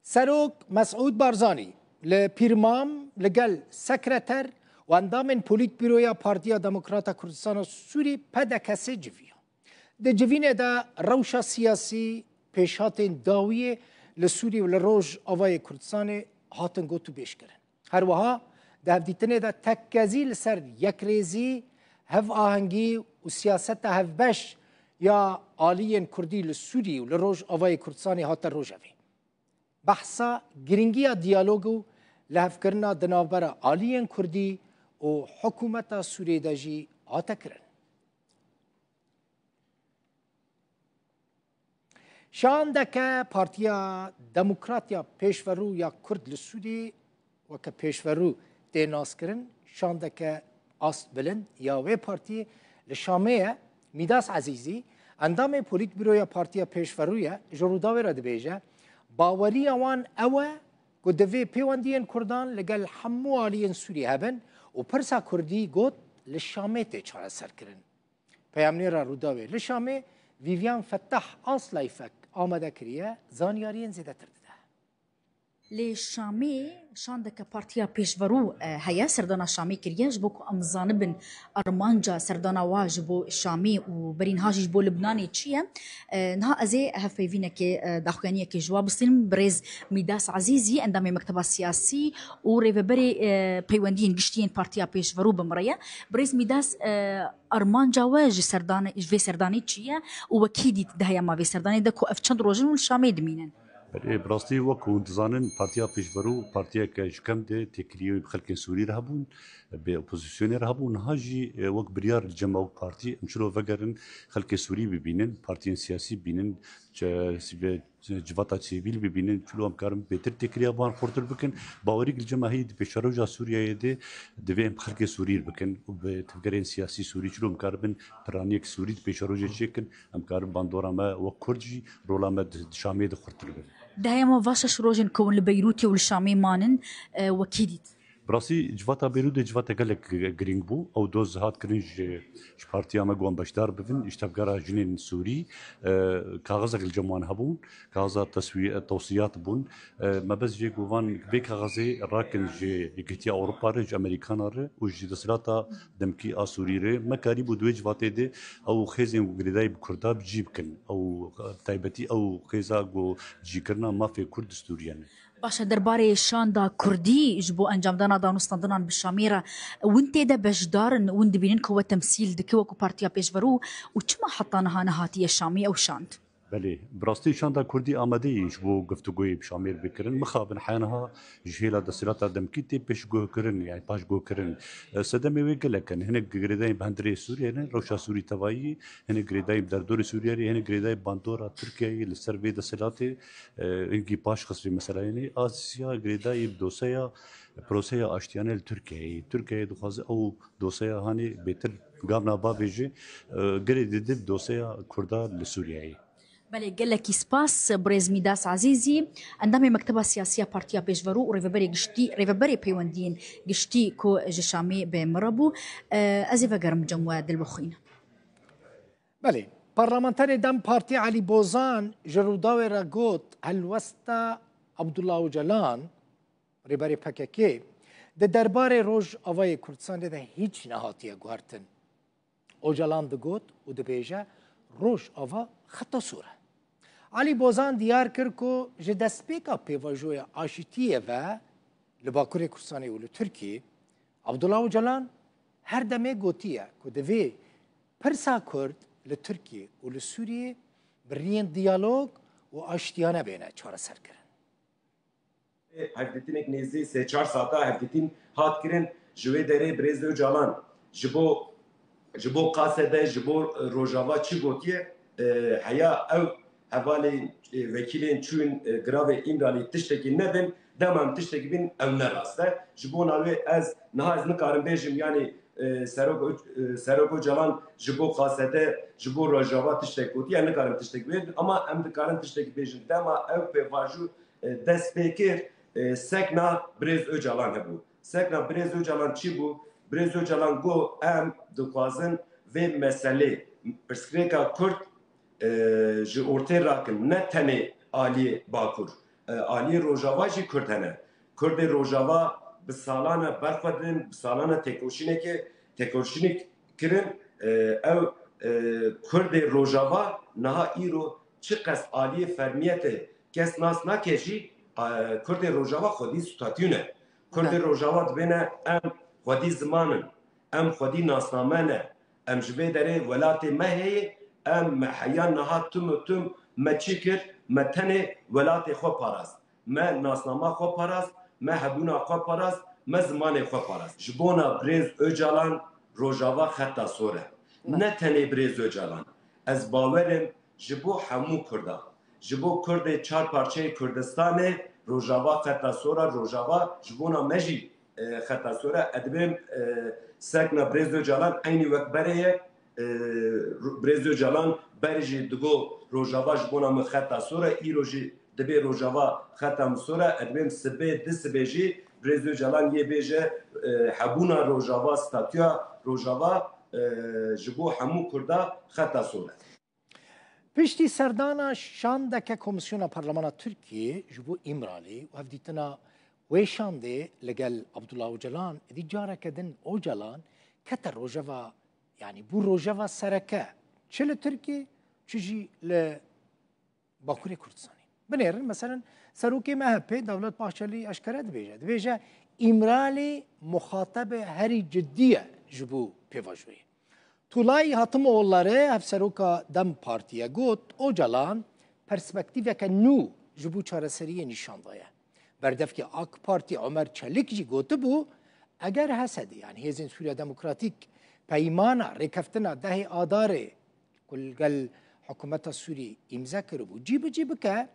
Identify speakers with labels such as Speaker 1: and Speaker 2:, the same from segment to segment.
Speaker 1: سروک مسعود بارزانی لپیرمام لگل سکرتر و اندام پولیت بیرویا پارتیا دموکراتا کردستان سوری پدکسه جویا. ده جوین دا روشا سیاسی پیشات داویه لسوری و لروج آوای کردستان هاتن گوتو بیش کرن. هر وها ده هفدیتنه دا تکزی لسر یک ریزی هف آهنگی و سیاست هف بش یا آلیین کردی لسوری و لروج آوای کردستان هاتن روش اوی. بحثا گرینگیا دیالوگو لحف کرنا دنابرا آلیین کردی و حکومت سوری داجی آتا کرن. شاندکه پارتیا دموکراتیا پیشورو یا کرد لسوری و که پیشورو دیناس کرن شاندکه آست بلند یا وی پارتی لشامه میداس عزیزی اندام پولیت بیرویا پارتیا پیشورویا جروداوی را دبیجه باوری آوان اوه که دوی پیواندین کردان لگل حمو آلیین سوری هبن و پرسا کردی گوت لشامه تی چاره سر کرن. پیامنی را روداوی لشامه ویویان فتح آسلای فک آمده کریه زانیارین زیده ترده.
Speaker 2: لشامي شاندك بارتيا بيشفرو هيا سردانا شامي كرياج بوكو امزانبن ارمانجا سردانا واجبو شامي وبرين هاجي بو لبناني تشيا نها ازي هفيفينا كي داخوانيه كي جواب سلم بريز ميداس عزيزي عندما مكتب السياسي وريفبري بيواندين قشتين بارتيا بيشفرو بمريا بريز ميداس ارمانجا واج سردانا في سرداني تشيا وكيدي دهيا ما في سرداني دكو افشند روجن والشامي دمينن
Speaker 3: براستی وکو دزانن پارتیا پیشبرو پارتیا که جکم ده تکریه بخلک سوری رهبون به اپوزیسیون رهبون هاجی وک بریار جمع پارتی امشلو وگرن خلک سوری ببینن پارتیان سیاسی ببینن جواتا سیویل ببینن چلو هم کارم بهتر تکریه بان خورتر بکن باوری گل جمعی بشروجا سوریه ده دویم خلک سوری بکن و به تفکرین سیاسی سوری چلو هم کاربن پرانیک سوری بشروجا چکن هم کارم باندورا ما و کردجی رولا ما شامی ده خورتر بکن.
Speaker 2: دايما فاشا شروجن كون لبيروتي والشامي مانن وكيديت
Speaker 3: براسي جواتا بيروت جواتا قالك جرينج بو او دوز هات كرنج بارتيا ما قوم بشدار بفن اشتبقرا جنين سوري كاغزك الجموان هبون كاغزا توصيات بون ما بس جي قوان بي كاغزي راكن جي يكتيا اوروبا رج امريكان ر وجي دسلاتا دمكي اسوري ر ما كاريبو دوي جواتي دي او خيزين وغريداي بكردا بجيبكن او تايبتي او خيزا جو جيكرنا ما في كرد ستوريان
Speaker 2: باشا درباري شاندا كردي جبو انجام دانا دانوستاندنا بالشاميره وانت دا بجدار وند بينك هو تمثيل دكوكو بارتيا بيشفرو وچما حطانا هاتي الشامي او شاند
Speaker 3: بله براستی شاندا کردی آماده ایش بو گفتگوی بشامیر بکرن مخابن حیانها جهیلا دستیراتا دمکیتی پیش گو کرن یعنی پاش گو کرن سدمی ویگلکن هنگ گریدای بهندری سوریه نه روشا سوری توایی هنگ گریدای دردور سوریه هنگ گریدای باندورا ترکیه لسروی دستیراتی اینکی پاش خسری مثلا یعنی آسیا گریدای دوسیا پروسه آشتیانه ترکیه دخوازه او دوسیا هانی بهتر قابنا بابیجی گریدی دوسیا کردا لسوریه
Speaker 2: بله قال لك سباس بريز ميداس عزيزي عندما مكتبة سياسية بارتيا بيشفرو وريفبري قشتي ريفبري بيواندين قشتي كو جشامي بمربو ازي فقرم جموا دلبخين
Speaker 1: بله پارلمانتر دم پارتی علی بوزان جروداوی را گوت هلوستا عبدالله اوجلان ريبري پککی ده دربار روج آوای کردستان ده هیچ نهاتیه گوارتن اوجلان ده گوت و ده بیجه روج آوا خطا سوره علی بوزان دیار کرد که جه دستپیکا پیواجوی آشتیه و لباکور کردستانی و لترکی عبدالله اوجلان هر دمه گوتیه که دوی پرسا کرد لترکی و لسوریه برین دیالوگ و آشتیانه بینه چاره سر کرن
Speaker 4: هفدتین ایک نیزی 3-4 ساعتا هفدتین هات کرن جوی داره برز اوجلان جبو قاصده جبو روجاوا چی گوتیه هيا او هوالي وكيلين چون گراوي امرالي تشتكي ندن دمام تشتكي بين او نراسته جبون اوي از نهاز نكارم بيجم يعني سروگو جلان جبو قاصده جبو روجاوا تشتكي گوتي يعني نكارم تشتكي بين اما ام دكارم تشتكي بيجم دما او بواجو دست بكر سكنا بريز او جلان هبو سكنا بريز او جلان چي بو بريز او جلان گو ام دخوازن و مسئله پرسکریکا کرد جی ارتای راکن نه تنه آلی باکور Ali Rojava jî Kurd hene. Kurdê Rojava bi salana berxwedin, bi salana têkoşînekê kirin. Ew Kurdê Rojava niha îro çi qes aliyê fermiyetê kes nas nake jî Kurdê Rojava xwedî statûne. Kurdê Rojava dibêne em xwedî zimanin, em xwedî nasname ne, em ji vê derê welatê me heye, em me heya niha tüm me çi kir, me tenê welatê xwe parast, me nasnama xwe parast, me hebûna xwe parast, me zimanê xwe parast. Ji bona Birêz Öcalan Rojava xeta sor e. Ne tenê Birêz Öcalan. Ez bawerim ji bo hemû Kurdan. Ji bo Kurdê çar parçeyê Kurdistanê Rojava xeta sor e. Rojava ji bona me jî xeta sor e. Edibêm sekna Birêz Öcalan eynî wek berê ye. Birêz Öcalan berê jî digo Rojava ji bona min xeta sor e. Îro jî dibê Rojava xeta min sor e. Edibêm sibê di sibê jî Birêz Öcalan yê bêje hebûna Rojava statûya Rojava ji bo hemû Kurda xeta sor e.
Speaker 1: Piştî serdana şandeke Komisyona Parlamentoya Tirkiye ji bo İmralê û hevdîtina wê şandê li gel Abdullah Öcalan êdî careke din Öcalan kete rojeva yani bu rojeva sereke çi li Tirkiye çi jî li Bakurê Kurdistanê. Binêrin mesela serokê MHP Devlet Bahçeli eşkere dibêje. Dibêje İmralê muxatebe herî ciddi ye ji bo pêvajoyê. Tulay Hatimoğulları hevseroka Dem Partiye got Öcalan perspektîveke nû ji bo çareseriyê nîşan daye. Berdevkê AK Parti Ömer Çelik jî gotibû eger hesedî yani Hêzên Sûriya Demokratîk peymana rêkeftina dehê adarê ku li gel hikûmeta Sûriyê îmza kiribû cî bi cî bike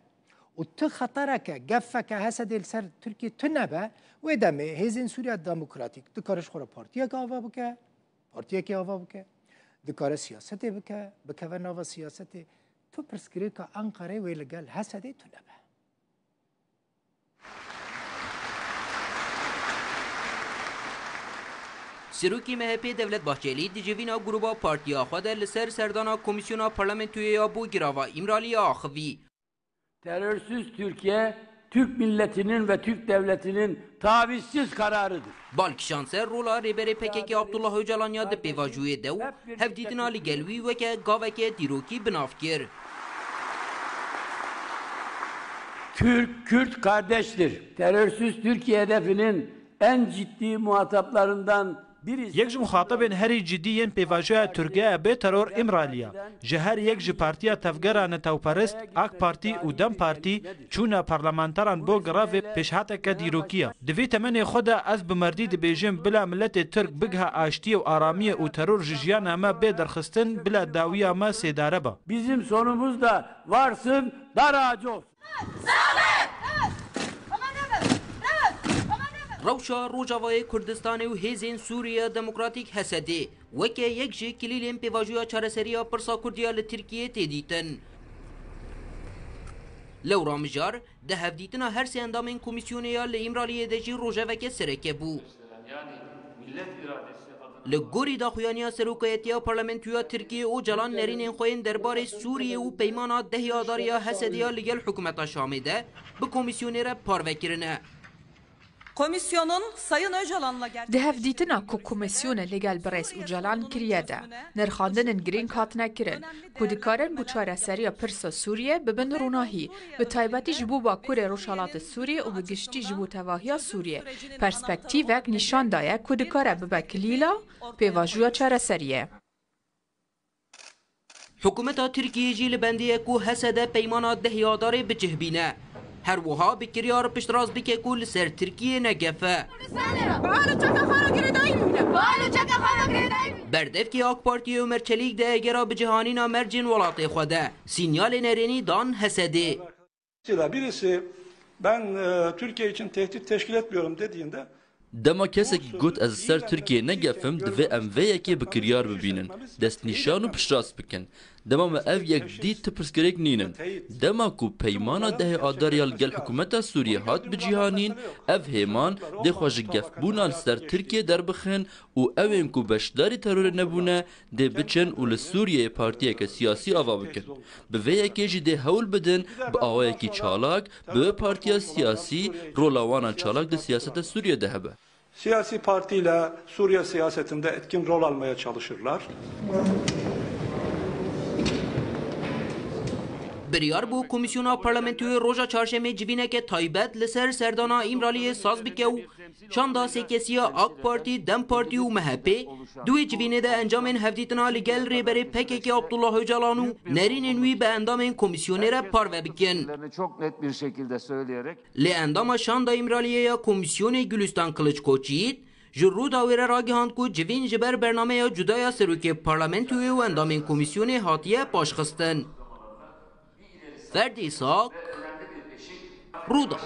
Speaker 1: û ti xetereke gefeke hesedê li ser Tirkiye tu nebe wê demê Hêzên Sûriya Demokratîk dikare ji xwe re partiyeke ava bike, partiyekê ava bike, dikare siyasetê bike, bikeve nava siyasetê. Tu pirsgirêka Enqereyê wê li gel hesedê tu nebe.
Speaker 5: Serokê MHP Devlet Bahçeli di civîna gruba partiya xwe de li ser serdana Komisyona Parlamentoya bo girava İmralî axivî.
Speaker 6: Terörsüz Türkiye, Türk milletinin ve Türk devletinin tavizsiz kararıdır.
Speaker 5: Balkişanser rola rêberê PKK Abdullah Öcalan ya di pêvajoyê de û hevdîtina li gel wî weke gaveke dîrokî binav kir.
Speaker 6: Türk-Kürt kardeştir. Terörsüz Türkiye hedefinin en ciddi muhataplarından birisi.
Speaker 7: Yek ji muxatabên herî ciddî yên pêvajoya Tirkiye bê teror İmraliya. Ji her yek ji partiya tevgera Netewperist, AK Parti û Dem Parti çûna parlamenteran bo giravê pêşhateke dîrokiya. Di vê temenê xwe de ez bi merdî dibêjim bila milletê Tirk bigha aştiyê û aramiyê û teror ji jiyana me bê derxistin bila dawiya me sêdare be.
Speaker 6: Bizim sonumuz da varsın dar ağacı olsun.
Speaker 5: Rewşa Rojavayê Kurdistanê û Hêzên Sûriya Demokratîk hesedê weke yek ji kilîlên pêvajoya çareseriya pirsa Kurdiya li Tirkiyeyê tê dîtin. Lewra mijar di hevdîtina her sê endamên komisyonê li İmraliyê de jî rojeveke sereke bû. Li gorî daxuyaniya Serokayetiya Parlamentoya Tirkiye Öcalan nerînên xwe yên derbarê Sûriyê û peymana dehê adariya hesediya li gel hikûmeta Şamê de bi komisyonê re parvekirine.
Speaker 8: Komisyonun Sayın Öcalan'la gerçekleştirdiği...
Speaker 9: Di hevdîtina ku komisyona legal Birêz Öcalan kiriye de nirxandinên girîng hatine kirin ku dikarin bu çareseriya pirsa Sûriye bibin rûnahî bi taybetî ji bo Bakurê Rojhilatê Sûriyê û bi giştî ji bo tevahiya Sûriyê perspektîvek nîşan daye ku dikare bibe kilîla pêvajoya çareseriyê.
Speaker 5: Hikûmeta Tirkiyeyê jî li bendiyê ku hesede peymana dehê adarê bicihbîne. Her wiha bi kiryar piştras bike ku li ser Tirkiyeyê negefe. Berdevkê AK Partiya Ömer Çelik de egera bicihanîna mercên welatê xwe de sinyalê nerênî dan hesedê.
Speaker 10: Birisi ben Türkiye için tehdit teşkil etmiyorum dediğinde
Speaker 11: Dema kesekî got ez ser Tirkiye negefim divê em vê yekê bi kiryar bibînin, destnîşan û piştras bikin. دما ما اف یک دید تپرسکرک نینن دما کو پیمانا ده آداریال گل حکومت سوریه هات بجیهانین اف هیمان ده خوش گفبونان سر ترکیه در بخن و اوین کو بشداری ترور نبونه ده بچن و لسوریه پارتیه که سیاسی آوا بکن به وی که ده هول بدن به آوای کی چالاک به پارتیا siyasi rolawana çalak da siyasete Suriye'de hebe.
Speaker 10: Siyasi partiyle Suriye siyasetinde etkin rol almaya çalışırlar.
Speaker 5: بریار بو کمیسیونا پارلمنتوی روژا چهارشنبه جوینه که تایبت لسر سردانا ایمرالی ساز بکه و چاندا سیکسیا آک پارتی دم پارتی و مهپی دوی جوینه ده انجام هفدیتنا لگل ریبری پکه که عبدالله Öcalan'u نرین نوی به اندام کمیسیونر پارو بکن. لی اندام شاندا ایمرالیه یا کمیسیون گلستان کلچکوچید جرو داوره را گهاند کو جوین جبر برنامه یا جدای سروک پارلمنتوی و اندام کمیسیون هاتیه پاشخستن. Ferdi İshak, Ruda.